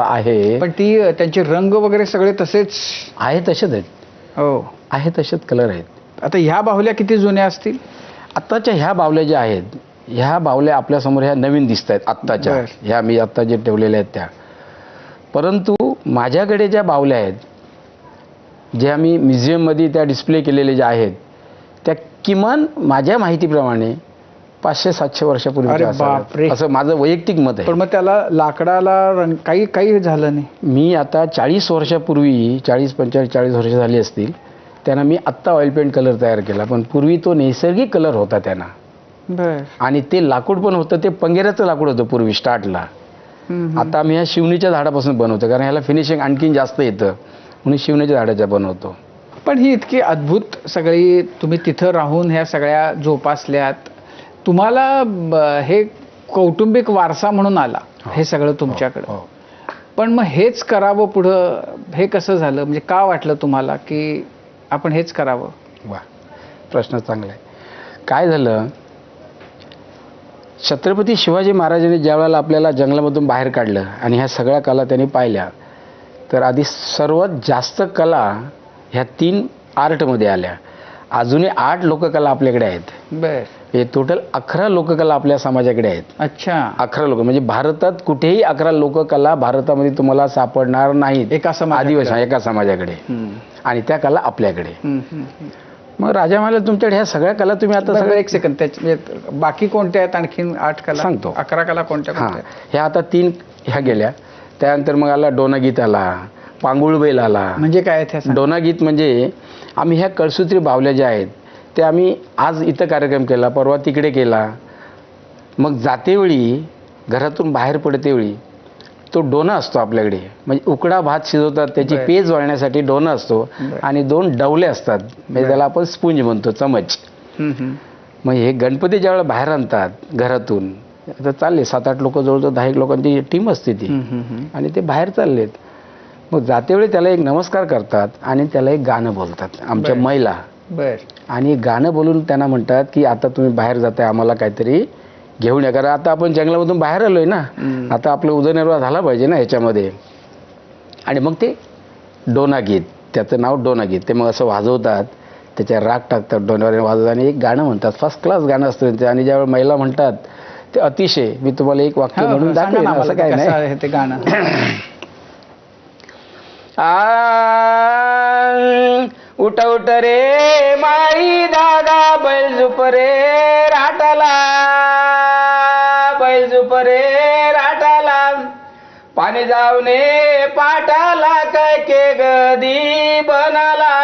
आहे. पण ती त्यांचे रंग वगैरे सगळे तसेच आहे तसेच आहेत. हो. आहे तसेच कलर आहेत. आता ह्या बाहुल्या किती जुन्या असतील? आत्ताच्या ह्या बावल्या ज्या आहेत, ह्या बावल्या आपल्यासमोर ह्या नवीन दिसत आहेत आत्ताच्या. बर. ह्या मी आत्ता जे ठेवलेल्या आहेत त्या. परंतु माझ्याकडे ज्या बावल्या आहेत, ज्या मी म्युझियममध्ये त्या डिस्प्ले केलेल्या ज्या आहेत, त्या किमान माझ्या माहितीप्रमाणे 500-700 वर्षापूर्वी बापरे. असं माझं वैयक्तिक मत आहे. पण मग त्याला लाकडाला रंग काही झालं नाही? मी आता 40 वर्षापूर्वी, 40-45 वर्ष झाली असतील, त्यांना मी आत्ता ऑइल पेंट कलर तयार केला. पण पूर्वी तो नैसर्गिक कलर होता त्यांना. बर. आणि ते लाकूड पण होतं, ते पंगेऱ्याचं लाकूड होतं पूर्वी स्टार्टला. आता आम्ही ह्या शिवणीच्या झाडापासून बनवतो, कारण ह्याला फिनिशिंग आणखीन जास्त येतं म्हणून शिवणीच्या झाडाच्या बनवतो. पण ही इतकी अद्भुत सगळी तुम्ही तिथं राहून ह्या सगळ्या जोपासल्यात, तुम्हाला हे कौटुंबिक वारसा म्हणून आला हे सगळं तुमच्याकडं. पण मग हेच करावं पुढं, हे कसं झालं? म्हणजे का वाटलं तुम्हाला की आपण हेच करावं? वा, प्रश्न चांगला आहे. काय झालं, छत्रपती शिवाजी महाराजांनी ज्या वेळेला आपल्याला जंगलामधून बाहेर काढलं आणि ह्या सगळ्या कला त्यांनी पाहिल्या, तर आधी सर्वात जास्त कला ह्या 3 आर्टमध्ये आल्या. अजूनही 8 लोककला आपल्याकडे आहेत. बर. हे टोटल 11 लोककला आपल्या समाजाकडे आहेत. अच्छा. 11 लोक, म्हणजे भारतात कुठेही 11 लोककला भारतामध्ये तुम्हाला सापडणार नाहीत. एका समाजाकडे. आदिवासी एका समाजाकडे. आणि त्या कला आपल्याकडे. मग राजा म्हणाले, तुमच्याकडे ह्या सगळ्या कला तुम्ही आता सगळं एक सेकंद, त्याच्या बाकी कोणत्या आहेत आणखीन 8 कला? सांगतो. 11 कला कोणत्या? ह्या आता 3 ह्या गेल्या. त्यानंतर मग आला डोनागीत आला, पांगुळबैल आला. म्हणजे काय आहे? डोनागीत म्हणजे आम्ही ह्या कळसूत्री बावल्या ज्या आहेत त्या आम्ही आज इथं कार्यक्रम केला, परवा तिकडे केला. मग जातेवेळी घरातून बाहेर पडतेवेळी तो डोना असतो आपल्याकडे, म्हणजे उकडा भात शिजवतात त्याची पेज वाळण्यासाठी डोना असतो. आणि 2 डवले असतात, म्हणजे त्याला आपण स्पूंज म्हणतो, चमच. मग हे गणपती ज्यावेळेला बाहेर आणतात घरातून, आता चालले 7-8 लोक, जवळजवळ 10 लोकांची टीम असते ती, आणि ते बाहेर चाललेत. मग जातेवेळी त्याला एक नमस्कार करतात आणि त्याला एक गाणं बोलतात आमच्या महिला. आणि गाणं बोलून त्यांना म्हणतात की आता तुम्ही बाहेर जाताय, आम्हाला काहीतरी घेऊन या, कारण आता आपण जंगलामधून बाहेर आलोय ना, आता आपलं उदरनिर्वाह झाला पाहिजे ना ह्याच्यामध्ये. आणि मग ते डोनागीत, त्याचं नाव डोनागीत, ते मग असं वाजवतात, त्याच्या राग टाकतात डोण्यावर वाजवतात आणि एक गाणं म्हणतात. फर्स्ट क्लास गाणं असतं त्यांचं. आणि ज्यावेळी महिला म्हणतात ते अतिशय, मी तुम्हाला एक वाक्य म्हणून दाखवेन, असं काय नाही ते गाणं. उठ उठ रे माई दादा, बैल झुप रे राटाला, बैल झुप रे राटाला, पाणी जाऊने पाटाला, काय के गदी बनाला,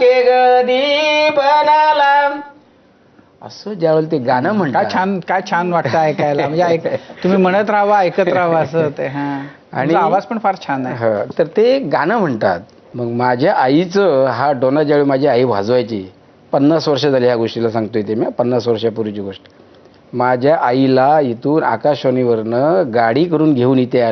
के गदी बनाला. असं ज्यावेळेला ते गाणं म्हणतात, काय छान वाटतं ऐकायला. म्हणजे तुम्ही म्हणत राहावा, ऐकत राहावा असं होते. आणि आवाज पण फार छान आहे. तर ते गाणं म्हणतात. मग माझ्या आईचं हा डोना ज्यावेळी माझी आई वाजवायची, 50 वर्ष झाली ह्या गोष्टीला सांगतोय ते मी, 50 वर्षापूर्वीची गोष्ट. माझ्या आईला इथून आकाशवाणीवरनं गाडी करून घेऊन इथे आली.